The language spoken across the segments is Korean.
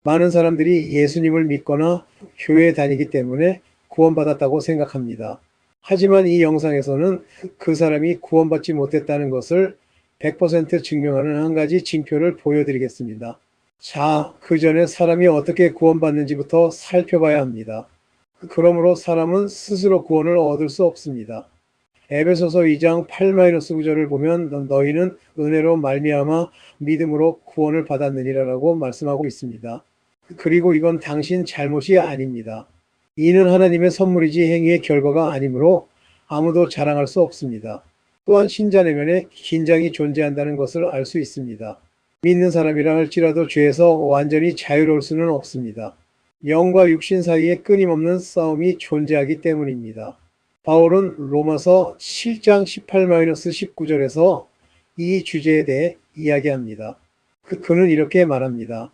많은 사람들이 예수님을 믿거나 교회에 다니기 때문에 구원받았다고 생각합니다. 하지만 이 영상에서는 그 사람이 구원받지 못했다는 것을 100% 증명하는 한 가지 징표를 보여드리겠습니다. 자, 그 전에 사람이 어떻게 구원받는지부터 살펴봐야 합니다. 그러므로 사람은 스스로 구원을 얻을 수 없습니다. 에베소서 2장 8-9절을 보면 너희는 은혜로 말미암아 믿음으로 구원을 받았느니라라고 말씀하고 있습니다. 그리고 이건 당신 잘못이 아닙니다. 이는 하나님의 선물이지 행위의 결과가 아니므로 아무도 자랑할 수 없습니다. 또한 신자 내면에 긴장이 존재한다는 것을 알 수 있습니다. 믿는 사람이라 할지라도 죄에서 완전히 자유로울 수는 없습니다. 영과 육신 사이에 끊임없는 싸움이 존재하기 때문입니다. 바울은 로마서 7장 18-19절에서 이 주제에 대해 이야기합니다. 그는 이렇게 말합니다.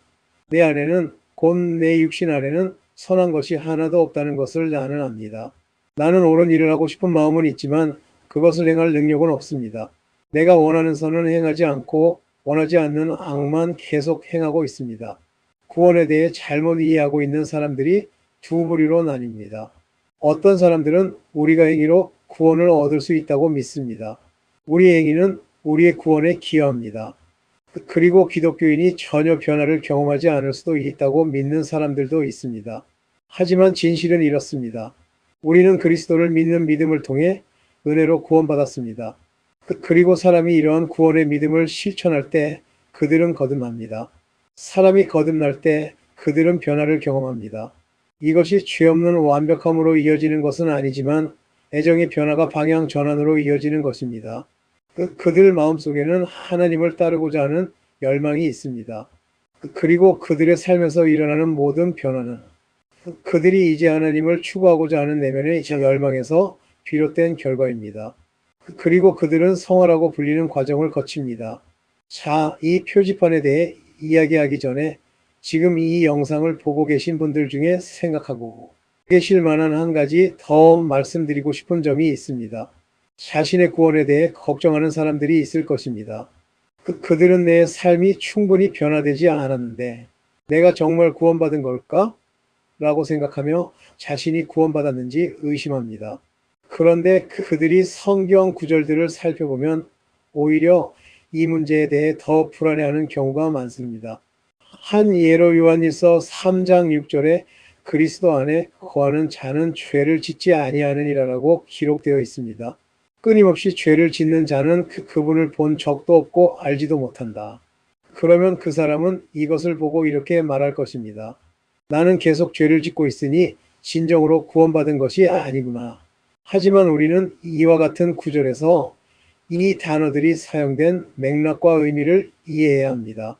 내 안에는 곧 내 육신 안에는 선한 것이 하나도 없다는 것을 나는 압니다. 나는 옳은 일을 하고 싶은 마음은 있지만 그것을 행할 능력은 없습니다. 내가 원하는 선은 행하지 않고 원하지 않는 악만 계속 행하고 있습니다. 구원에 대해 잘못 이해하고 있는 사람들이 두 부류로 나뉩니다. 어떤 사람들은 우리가 행위로 구원을 얻을 수 있다고 믿습니다. 우리 행위는 우리의 구원에 기여합니다. 그리고 기독교인이 전혀 변화를 경험하지 않을 수도 있다고 믿는 사람들도 있습니다. 하지만 진실은 이렇습니다. 우리는 그리스도를 믿는 믿음을 통해 은혜로 구원받았습니다. 그리고 사람이 이러한 구원의 믿음을 실천할 때 그들은 거듭납니다. 사람이 거듭날 때 그들은 변화를 경험합니다. 이것이 죄 없는 완벽함으로 이어지는 것은 아니지만 애정의 변화가 방향 전환으로 이어지는 것입니다. 그들 마음속에는 하나님을 따르고자 하는 열망이 있습니다. 그리고 그들의 삶에서 일어나는 모든 변화는 그들이 이제 하나님을 추구하고자 하는 내면의 열망에서 비롯된 결과입니다. 그리고 그들은 성화라고 불리는 과정을 거칩니다. 자, 이 표지판에 대해 이야기하기 전에 지금 이 영상을 보고 계신 분들 중에 생각하고 계실 만한 한 가지 더 말씀드리고 싶은 점이 있습니다. 자신의 구원에 대해 걱정하는 사람들이 있을 것입니다. 그들은 내 삶이 충분히 변화되지 않았는데 내가 정말 구원받은 걸까? 라고 생각하며 자신이 구원받았는지 의심합니다. 그런데 그들이 성경 구절들을 살펴보면 오히려 이 문제에 대해 더 불안해하는 경우가 많습니다. 한 예로 요한일서 3장 6절에 그리스도 안에 거하는 자는 죄를 짓지 아니하느니라라고 기록되어 있습니다. 끊임없이 죄를 짓는 자는 그분을 본 적도 없고 알지도 못한다. 그러면 그 사람은 이것을 보고 이렇게 말할 것입니다. 나는 계속 죄를 짓고 있으니 진정으로 구원받은 것이 아니구나. 하지만 우리는 이와 같은 구절에서 이 단어들이 사용된 맥락과 의미를 이해해야 합니다.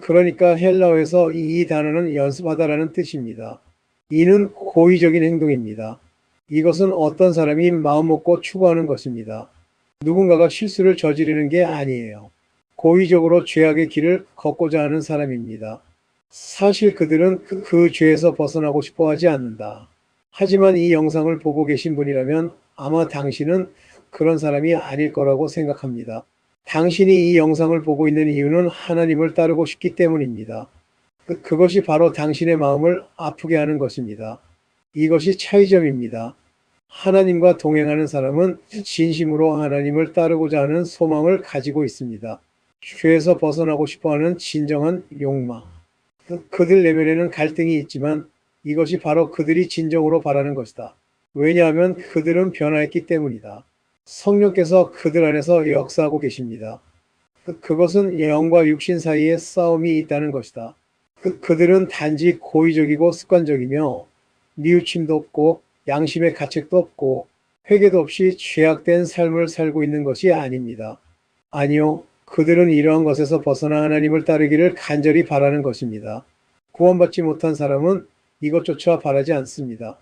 그러니까 헬라어에서 이 단어는 연습하다라는 뜻입니다. 이는 고의적인 행동입니다. 이것은 어떤 사람이 마음먹고 추구하는 것입니다. 누군가가 실수를 저지르는 게 아니에요. 고의적으로 죄악의 길을 걷고자 하는 사람입니다. 사실 그들은 그 죄에서 벗어나고 싶어 하지 않는다. 하지만 이 영상을 보고 계신 분이라면 아마 당신은 그런 사람이 아닐 거라고 생각합니다. 당신이 이 영상을 보고 있는 이유는 하나님을 따르고 싶기 때문입니다. 그것이 바로 당신의 마음을 아프게 하는 것입니다. 이것이 차이점입니다. 하나님과 동행하는 사람은 진심으로 하나님을 따르고자 하는 소망을 가지고 있습니다. 죄에서 벗어나고 싶어하는 진정한 욕망. 그들 내면에는 갈등이 있지만 이것이 바로 그들이 진정으로 바라는 것이다. 왜냐하면 그들은 변화했기 때문이다. 성령께서 그들 안에서 역사하고 계십니다. 그것은 영과 육신 사이에 싸움이 있다는 것이다. 그들은 단지 고의적이고 습관적이며 뉘우침도 없고 양심의 가책도 없고 회개도 없이 죄악된 삶을 살고 있는 것이 아닙니다. 아니요, 그들은 이러한 것에서 벗어나 하나님을 따르기를 간절히 바라는 것입니다. 구원받지 못한 사람은 이것조차 바라지 않습니다.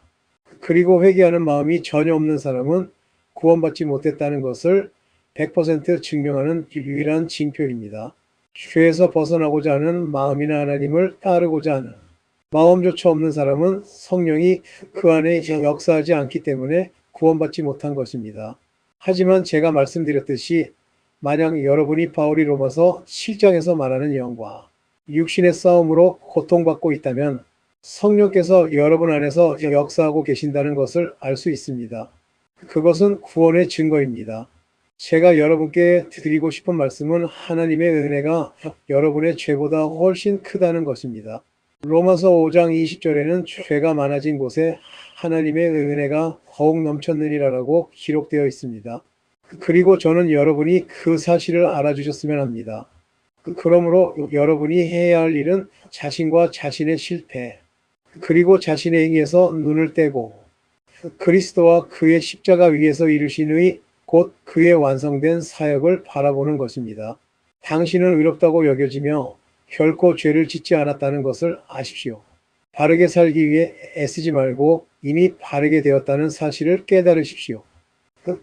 그리고 회개하는 마음이 전혀 없는 사람은 구원받지 못했다는 것을 100% 증명하는 유일한 징표입니다. 죄에서 벗어나고자 하는 마음이나 하나님을 따르고자 하는 마음조차 없는 사람은 성령이 그 안에 역사하지 않기 때문에 구원받지 못한 것입니다. 하지만 제가 말씀드렸듯이 만약 여러분이 바울이 로마서 7장에서 말하는 영과 육신의 싸움으로 고통받고 있다면 성령께서 여러분 안에서 역사하고 계신다는 것을 알 수 있습니다. 그것은 구원의 증거입니다. 제가 여러분께 드리고 싶은 말씀은 하나님의 은혜가 여러분의 죄보다 훨씬 크다는 것입니다. 로마서 5장 20절에는 죄가 많아진 곳에 하나님의 은혜가 더욱 넘쳤느니라라고 기록되어 있습니다. 그리고 저는 여러분이 그 사실을 알아주셨으면 합니다. 그러므로 여러분이 해야 할 일은 자신과 자신의 실패, 그리고 자신의 행위에서 눈을 떼고 그리스도와 그의 십자가 위에서 이루신 의, 곧 그의 완성된 사역을 바라보는 것입니다. 당신은 의롭다고 여겨지며 결코 죄를 짓지 않았다는 것을 아십시오. 바르게 살기 위해 애쓰지 말고 이미 바르게 되었다는 사실을 깨달으십시오.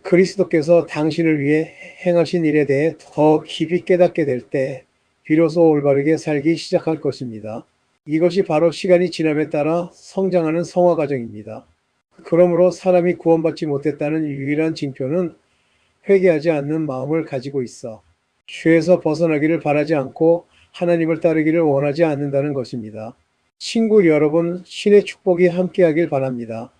그리스도께서 당신을 위해 행하신 일에 대해 더 깊이 깨닫게 될 때 비로소 올바르게 살기 시작할 것입니다. 이것이 바로 시간이 지남에 따라 성장하는 성화 과정입니다. 그러므로 사람이 구원받지 못했다는 유일한 징표는 회개하지 않는 마음을 가지고 있어 죄에서 벗어나기를 바라지 않고 하나님을 따르기를 원하지 않는다는 것입니다. 친구 여러분, 신의 축복이 함께하길 바랍니다.